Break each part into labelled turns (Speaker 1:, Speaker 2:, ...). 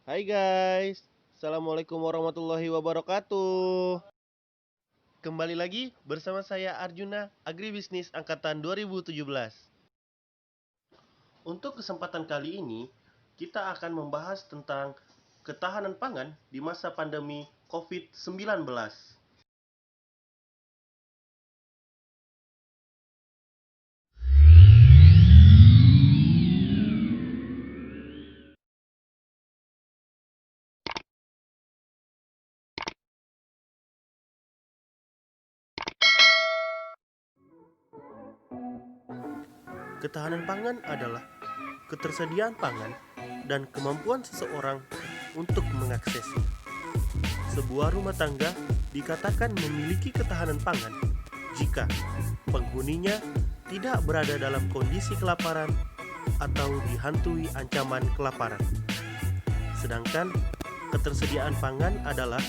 Speaker 1: Hai guys, Assalamualaikum warahmatullahi wabarakatuh. Kembali lagi bersama saya Arjuna, Agribisnis Angkatan 2017. Untuk kesempatan kali ini, kita akan membahas tentang ketahanan pangan di masa pandemi COVID-19. Ketahanan pangan adalah ketersediaan pangan dan kemampuan seseorang untuk mengaksesnya. Sebuah rumah tangga dikatakan memiliki ketahanan pangan jika penghuninya tidak berada dalam kondisi kelaparan atau dihantui ancaman kelaparan. Sedangkan ketersediaan pangan adalah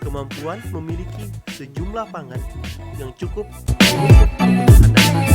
Speaker 1: kemampuan memiliki sejumlah pangan yang cukup untuk kebutuhan dasar.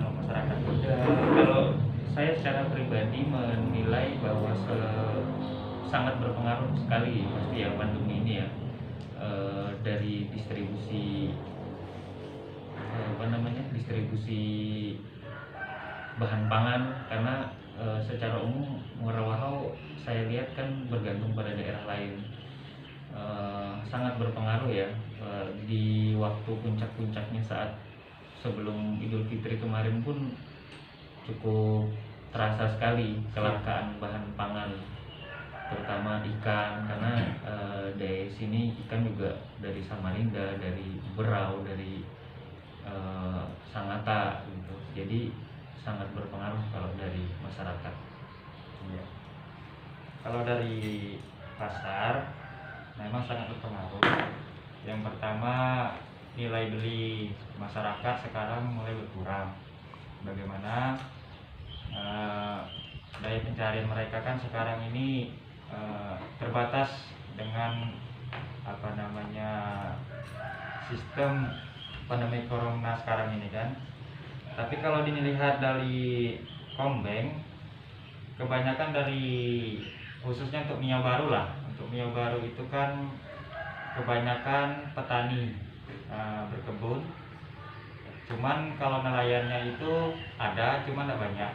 Speaker 2: Masyarakat. Kalau saya secara pribadi menilai bahwa sangat berpengaruh sekali pasti ya pandemi ini ya, dari distribusi distribusi bahan pangan karena secara umum Muara saya lihat kan bergantung pada daerah lain. Sangat berpengaruh ya, di waktu puncak-puncaknya saat sebelum Idul Fitri kemarin pun cukup terasa sekali kelangkaan bahan pangan, terutama ikan karena dari sini ikan juga dari Samarinda, dari Berau, dari Sangatta gitu. Jadi sangat berpengaruh kalau dari masyarakat.
Speaker 3: Iya. Kalau dari pasar memang sangat berpengaruh. Yang pertama, nilai beli masyarakat sekarang mulai berkurang. Bagaimana daya pencarian mereka kan sekarang ini terbatas dengan sistem pandemi corona sekarang ini kan. Tapi kalau dilihat dari Kombank, kebanyakan dari khususnya untuk Mio Baru lah, untuk Mio Baru itu kan kebanyakan petani berkebun. Cuman kalau nelayannya itu ada, cuman tidak banyak.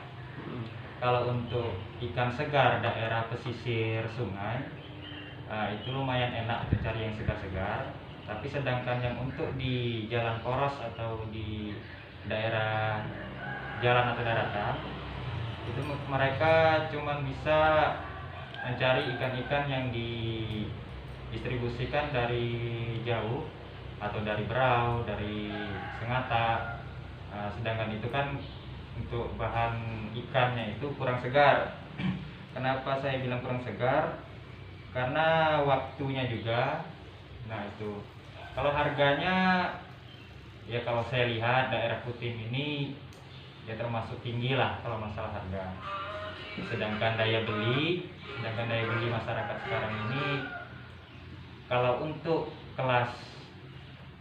Speaker 3: Kalau untuk ikan segar daerah pesisir sungai, itu lumayan enak mencari yang segar-segar. Tapi sedangkan yang untuk di jalan poros atau di daerah jalan atau daratan, itu mereka cuma bisa mencari ikan-ikan yang didistribusikan dari jauh atau dari Berau, dari Sangatta. Sedangkan itu kan untuk bahan ikannya itu kurang segar. Kenapa saya bilang kurang segar? Karena waktunya juga. Nah itu, kalau harganya ya kalau saya lihat daerah Kutim ini ya termasuk tinggi lah kalau masalah harga. Sedangkan daya beli masyarakat sekarang ini, kalau untuk kelas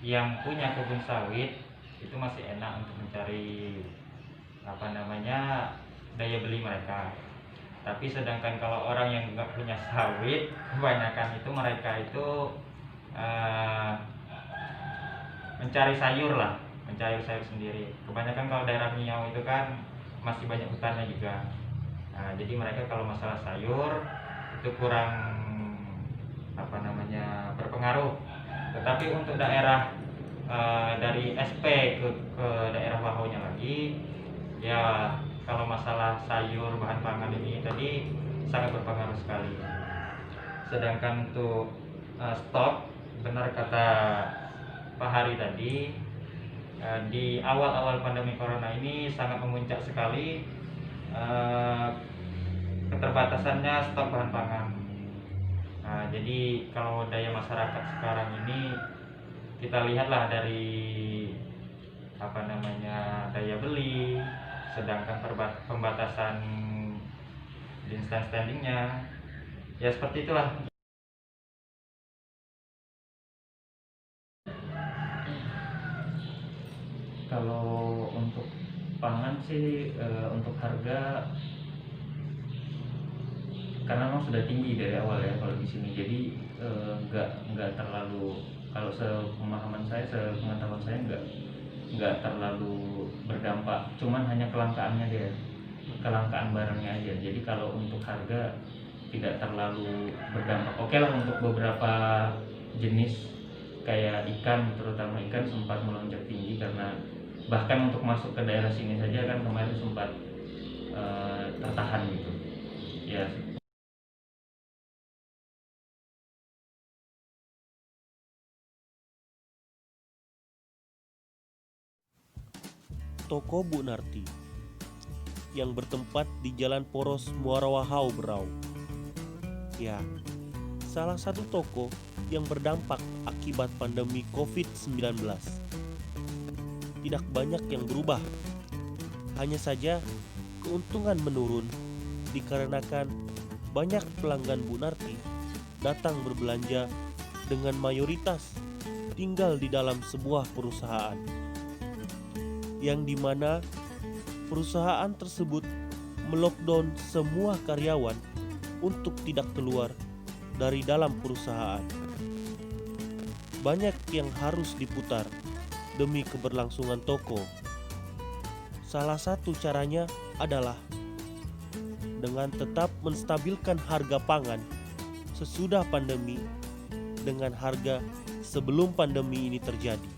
Speaker 3: yang punya kebun sawit itu masih enak untuk mencari daya beli mereka. Tapi sedangkan kalau orang yang nggak punya sawit, kebanyakan itu mereka itu mencari sayur lah, mencari sayur sendiri. Kebanyakan kalau daerah Riau itu kan masih banyak hutannya juga. Jadi mereka kalau masalah sayur itu kurang berpengaruh. Tetapi untuk daerah dari SP ke daerah Wahaunya lagi, ya kalau masalah sayur bahan pangan ini tadi sangat berpengaruh sekali. Sedangkan untuk stok, benar kata Pak Hari tadi, di awal-awal pandemi corona ini sangat memuncak sekali keterbatasannya stok bahan pangan. Nah, jadi kalau daya masyarakat sekarang ini kita lihatlah dari daya beli, sedangkan pembatasan di standingnya, ya seperti itulah.
Speaker 2: Kalau untuk pangan sih untuk harga karena memang sudah tinggi dari awal ya kalau di sini, jadi nggak terlalu, kalau sepemahaman saya, sepengetahuan saya nggak terlalu berdampak, cuman hanya kelangkaannya dia, kelangkaan barangnya aja. Jadi kalau untuk harga tidak terlalu berdampak. Oke lah, untuk beberapa jenis kayak ikan, terutama ikan sempat melonjak tinggi karena bahkan untuk masuk ke daerah sini saja kan kemarin sempat tertahan gitu ya.
Speaker 1: Toko Bu Narti yang bertempat di Jalan Poros Muara Wahau, Berau. Ya, salah satu toko yang berdampak akibat pandemi COVID-19. Tidak banyak yang berubah, hanya saja keuntungan menurun dikarenakan banyak pelanggan Bu Narti datang berbelanja dengan mayoritas tinggal di dalam sebuah perusahaan, yang dimana perusahaan tersebut melockdown semua karyawan untuk tidak keluar dari dalam perusahaan. Banyak yang harus diputar demi keberlangsungan toko. Salah satu caranya adalah dengan tetap menstabilkan harga pangan sesudah pandemi dengan harga sebelum pandemi ini terjadi.